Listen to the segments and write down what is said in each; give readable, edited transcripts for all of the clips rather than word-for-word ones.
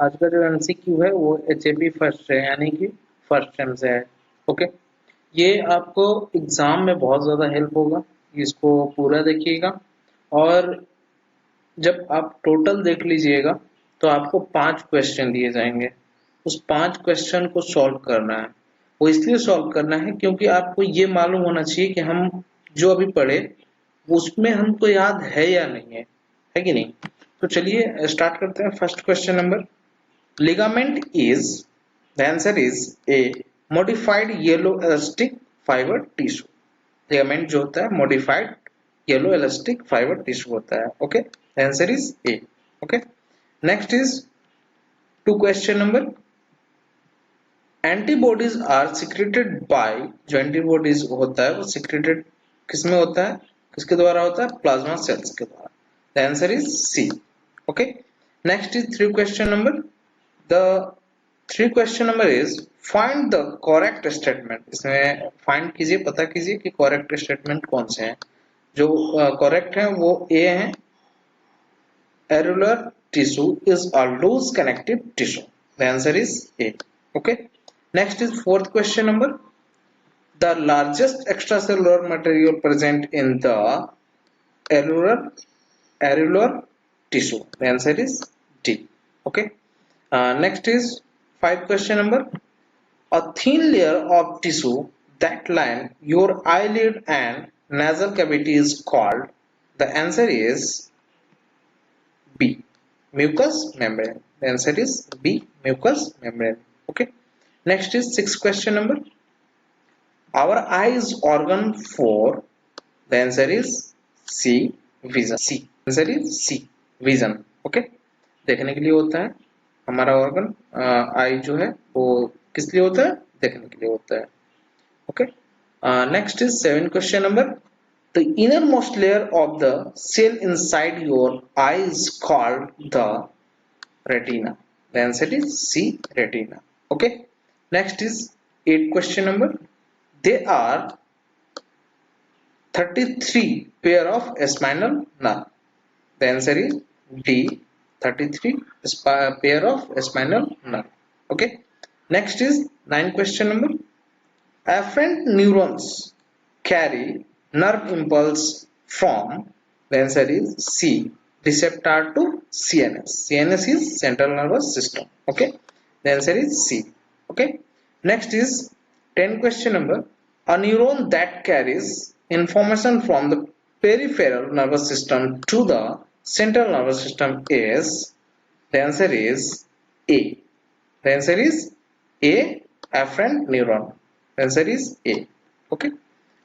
आज का जो एमसीक्यू है वो एचएपी फर्स्ट है, यानी कि फर्स्ट सेम से है। ओके, ये आपको एग्जाम में बहुत ज़्यादा हेल्प होगा, इसको पूरा देखिएगा। और जब आप टोटल देख लीजिएगा तो आपको 5 क्वेश्चन दिए जाएंगे। उस 5 क्वेश्चन को सॉल्व करना है। वो इसलिए सॉल्व करना है क्योंकि आपको ये मालूम होना चाहिए कि हम जो अभी पढ़े उसमें हमको याद है या नहीं है कि नहीं। तो चलिए स्टार्ट करते हैं। First question number, ligament is, the answer is a modified yellow elastic fiber tissue। ligament जो होता है modified yellow elastic fiber tissue होता है। Okay, the answer is A। Okay, next is to question number, antibodies are secreted by, जो antibodies होता है वो secreted किसमें होता है, किसके द्वारा होता है, प्लाज्मा सेल्स के द्वारा। the answer is C। Okay, next is three question number, the three question number is find the correct statement. इसमें फाइंड कीजिए, पता कीजिए कि करेक्ट स्टेटमेंट कौन से हैं। जो करेक्ट है वो ए है, areolar tissue is a loose connective tissue. The answer is A. Okay, next is fourth question number, the largest extracellular material present in the areolar tissue. The answer is D. Okay, next is five question number, a thin layer of tissue that line your eyelid and nasal cavity is called, the answer is B, mucous membrane। the answer is B, mucous membrane। okay, next is sixth question number, our eye is organ for, the answer is C, vision। C, answer is C, vision। okay, देखने के लिए होता है हमारा organ. आई जो है वो किस लिए होता है, देखने के लिए होता है। Okay, next is seven question number, the innermost layer of the cell inside your eye is called the retina. The answer is C, retina. Okay, next is eight question number, they are 33 pair of spinal nerve. The answer is D, 33 pair of spinal nerve। Okay, next is ninth question number, afferent neurons carry nerve impulse from, the answer is C, receptor to CNS। CNS is central nervous system। Okay, the answer is C। Okay, next is 10 question number, a neuron that carries information from the peripheral nervous system to the central nervous system is, the answer is A, the answer is A, afferent neuron। the answer is A। okay,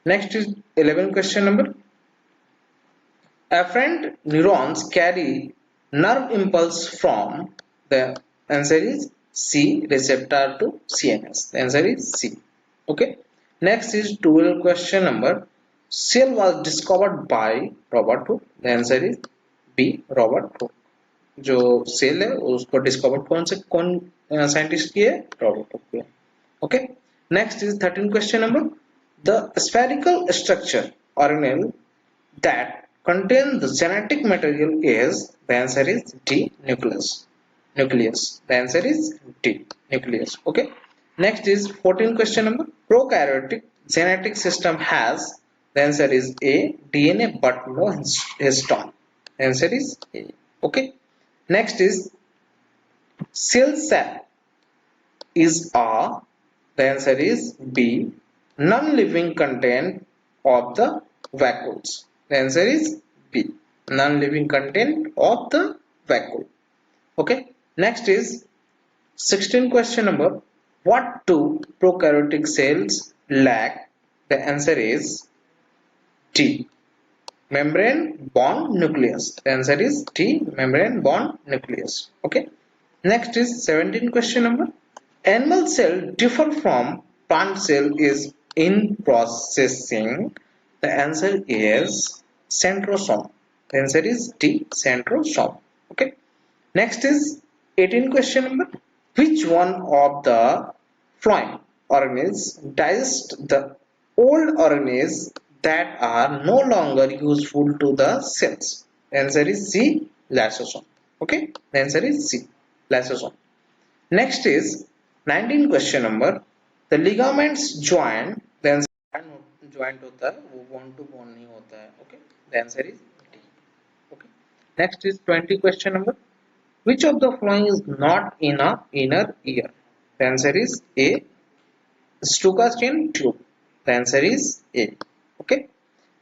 next is 11 question number, afferent neurons carry nerve impulse from, the answer is C, receptor to CNS। the answer is C। okay, next is 12 question number, cell was discovered by Robert Hooke। the answer is B, Robert Hooke। जो cell है उसको discover कौन scientist की है, Robert Hooke की है। Okay, next is 13 question number, the spherical structure organelle that contain the genetic material is, the answer is D, nucleus। the answer is D, nucleus। okay, next is 14 question number, prokaryotic genetic system has, the answer is A, DNA but no histone। the answer is A। okay, next is cell sap is a, the answer is B, non-living content of the vacuoles। the answer is B, non-living content of the vacuole। okay, next is 16 question number, what do prokaryotic cells lack? the answer is D, membrane bound nucleus। the answer is D, membrane bound nucleus। okay, next is 17 question number, animal cell differ from plant cell is in processing। the answer is centrosome। the answer is D, centrosome। okay, next is 18 question number, which one of the following organelles digest the old organelles that are no longer useful to the cells? The answer is C, lysosome। okay, the answer is C। lysosome. Next is 19 question number. The ligaments join, then joint होता है, वो bone to bone नहीं होता है. Okay, the answer is D. Okay. Next is 20 question number. Which of the following is not in a inner ear? The answer is A. Stuckastian tube. The answer is A. Okay.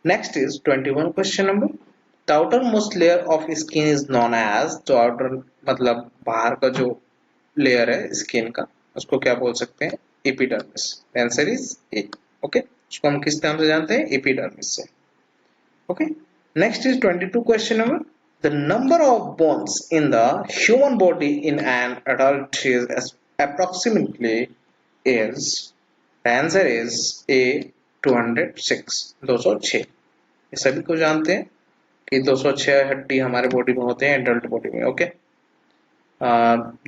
Next is 21 question number. The outermost layer of skin is known as, तो outer मतलब बाहर का जो layer है skin का, उसको क्या बोल सकते हैं? Epidermis. The answer is A. Okay. उसको हम किस नाम से जानते हैं? एपिडर्मिस से. Okay. Next is 22 question number. The number of bones in the human body in an adult is approximately is. The answer is A. 206. 206. ये सभी को जानते हैं कि 206 हड्डी हमारे बॉडी में होते हैं एडल्ट बॉडी में. ओके.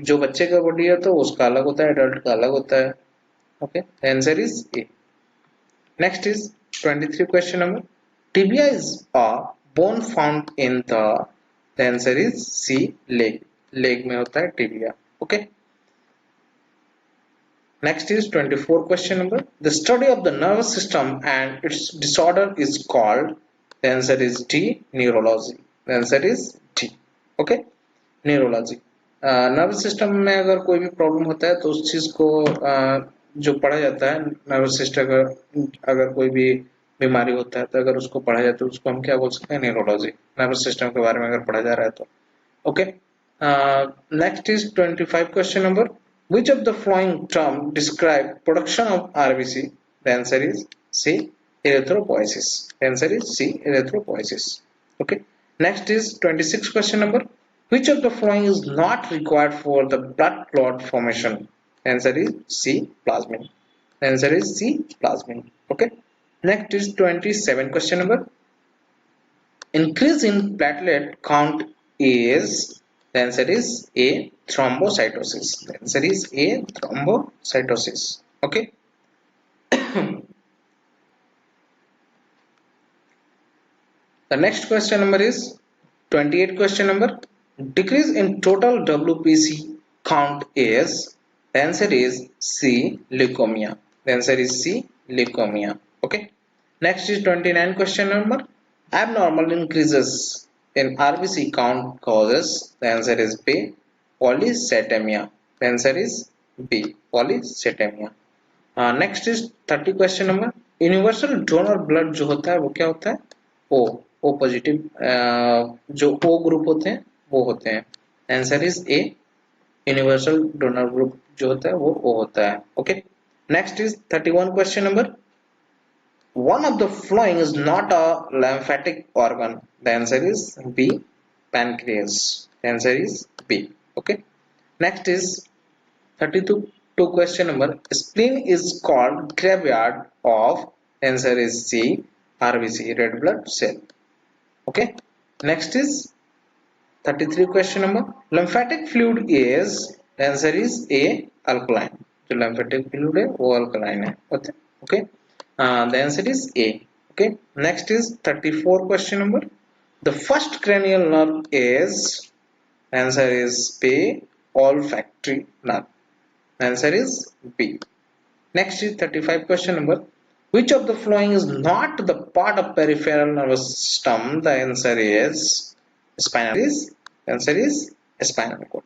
जो बच्चे का बॉडी है तो उसका अलग होता है, एडल्ट का अलग होता है. Okay. Answer is A. Next is 23 question number. Tibia is a bone found in the answer is C. Leg. Leg में होता है tibia. Okay. Next is 24 question number. The study of the nervous system and its disorder is called. The answer is D. Neurology. The answer is D. Okay. Neurology. Nervous system में अगर कोई भी problem होता है तो उस चीज को जो पढ़ा जाता है नर्वस सिस्टम अगर कोई भी बीमारी होता है तो अगर उसको पढ़ा जाता है उसको हम क्या बोल सकते हैं? न्यूरोलॉजी. नर्वस सिस्टम के बारे में अगर पढ़ा जा रहा है तो. Okay. Next is 25 question number. Which of the following term describe production of RBC? The answer is C. Erythropoiesis. The answer is C. Erythropoiesis. Okay. Next is 26 question number. Which of the following is not required for the blood clot formation? The answer is C. Plasmin. The answer is C. Plasmin. Okay. Next is 27 question number. Increase in platelet count is. The answer is A. Thrombocytosis. The answer is A. Thrombocytosis. Okay. The next question number is 28 question number. Decrease in total WPC count is. The answer is C. Leukemia. The answer is C. Leukemia. Okay. Next is 29 question number. Abnormal increases in RBC count causes. The answer is B. Polycythemia. The answer is B. Polycythemia. Next is 30 question number. Universal donor blood जो होता है वो क्या होता है? O positive. जो O group होते हैं वो होते हैं. Answer is A. Universal donor group जो होता है वो O होता है. Okay. Next is 31 question number. One of the following is not a lymphatic organ. The answer is B. Pancreas. The answer is B. Okay. Next is 32 question number. Spleen is called graveyard of. Answer is C. RBC, red blood cell. Okay. Next is 33 question number. Lymphatic fluid is. The answer is A. Alkaline. जो lymphatic fluid है वो alkaline है. Okay. The answer is A. Okay. Next is 34 question number. The first cranial nerve is. Answer is B. Olfactory nerve. Answer is B. Next is 35 question number. Which of the following is not the part of peripheral nervous system? The answer is spinal. Answer is spinal cord.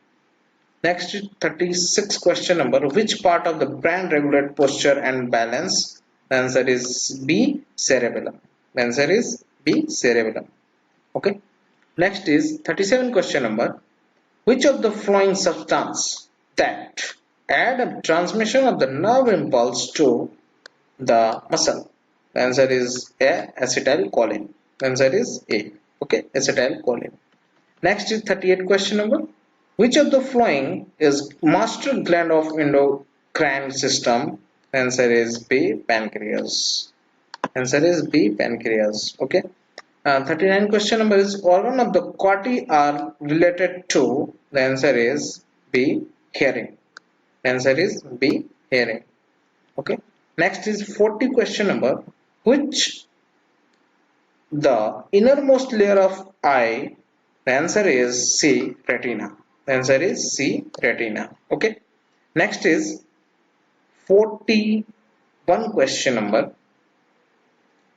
Next is 36 question number. Which part of the brain regulate posture and balance? The answer is B. Cerebellum. The answer is B. Cerebellum. Okay. Next is 37 question number. Which of the following substance that add a transmission of the nerve impulse to the muscle? The answer is A. Acetylcholine. The answer is A. Okay. Acetylcholine. Next is 38 question number. Which of the following is master gland of endocrine system? Answer is B. Pancreas. Answer is B. Pancreas. Okay. 39 question number is organ of the Corti are related to. The answer is B. Hearing. Answer is B. Hearing. Okay. Next is 40 question number. Which the innermost layer of eye? The answer is C. Retina. The answer is C, retina. Okay. Next is 41 question number.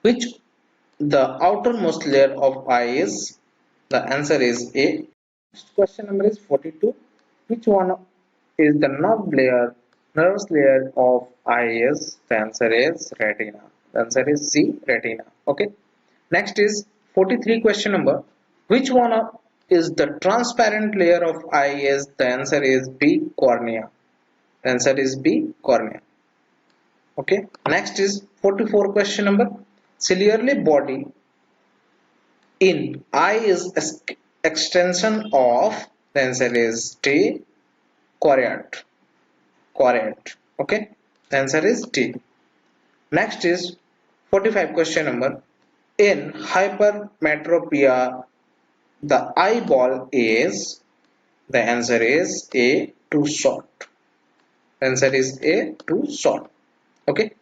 Which the outermost layer of eye is? The answer is A. Next question number is 42. Which one is the nervous layer of eye is? The answer is retina. The answer is C, retina. Okay. Next is 43 question number. Which one is the transparent layer of eye is? The answer is B, cornea. The answer is B, cornea. Okay. Next is 44 question number. Ciliary body in eye is extension of. The answer is D, choroid. Choroid. Okay. The answer is D. Next is 45 question number. In hypermetropia, the eyeball is. The answer is A, too short. The answer is A, too short. Okay.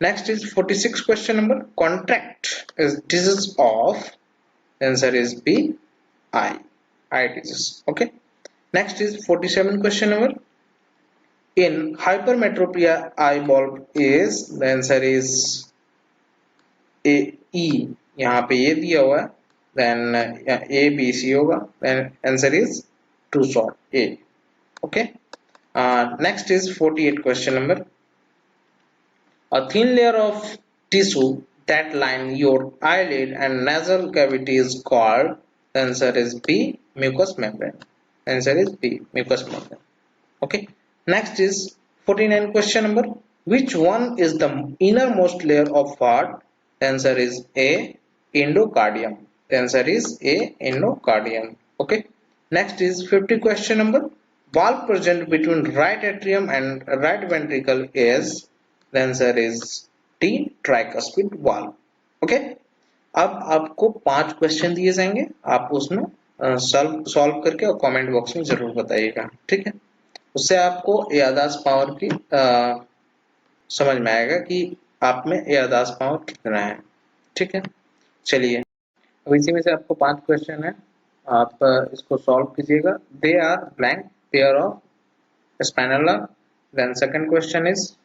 Next is 46 question number. Contract is disease of. The answer is B, eye disease. Okay. Next is 47 question number. In hypermetropia, eyeball is. The answer is A, E. यहाँ पे ये दिया हुआ है. Then A, B, C होगा. Then answer is too short. A. Okay. Next is 48 question number. A thin layer of tissue that line your eyelid and nasal cavity is called. The answer is B, mucous membrane. The answer is B, mucous membrane. Okay. Next is 49 question number. Which one is the innermost layer of heart? The answer is A, endocardium. The answer is A, endocardium. Okay. Next is 50 question number. Valve present between right atrium and right ventricle is. The answer is D, tricuspid valve. Okay. अब आपको 5 question दिए जाएंगे, आप उसमें solve करके और comment box में जरूर बताइएगा. ठीक है. उससे आपको याददाश्त पावर की समझ में आएगा कि आप में याददाश्त पावर कितना है. ठीक है. चलिए, अब इसी में से आपको 5 क्वेश्चन है, आप इसको सॉल्व कीजिएगा. They are blank pair of स्पाइनला. Then second question is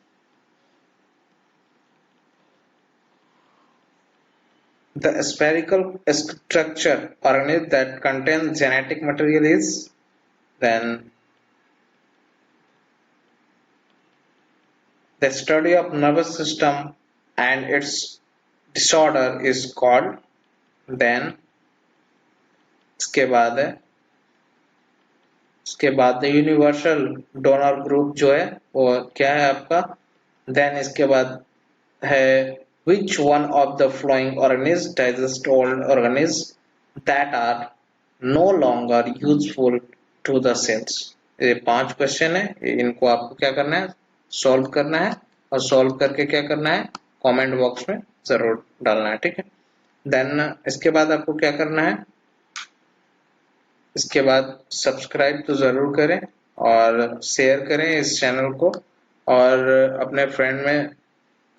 the spherical structure organism that contains genetic material is. Then the study of nervous system and its disorder is called. Then इसके बाद universal donor group जो है वो क्या है आपका. Then इसके बाद है which one of the following organisms digest old organisms that are no longer useful to the cells. ये 5 क्वेश्चन है, इनको आपको क्या करना है, सॉल्व करना है, और सॉल्व करके क्या करना है, कमेंट बॉक्स में जरूर डालना है. ठीक है. देन इसके बाद आपको क्या करना है, इसके बाद सब्सक्राइब तो जरूर करें और शेयर करें इस चैनल को, और अपने फ्रेंड में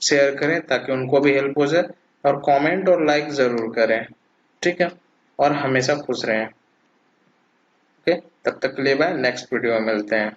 शेयर करें ताकि उनको भी हेल्प हो जाए, और कमेंट और लाइक जरूर करें. ठीक है. और हमेशा खुश रहें. ओके. तब तक के लिए बाय. नेक्स्ट वीडियो में मिलते हैं.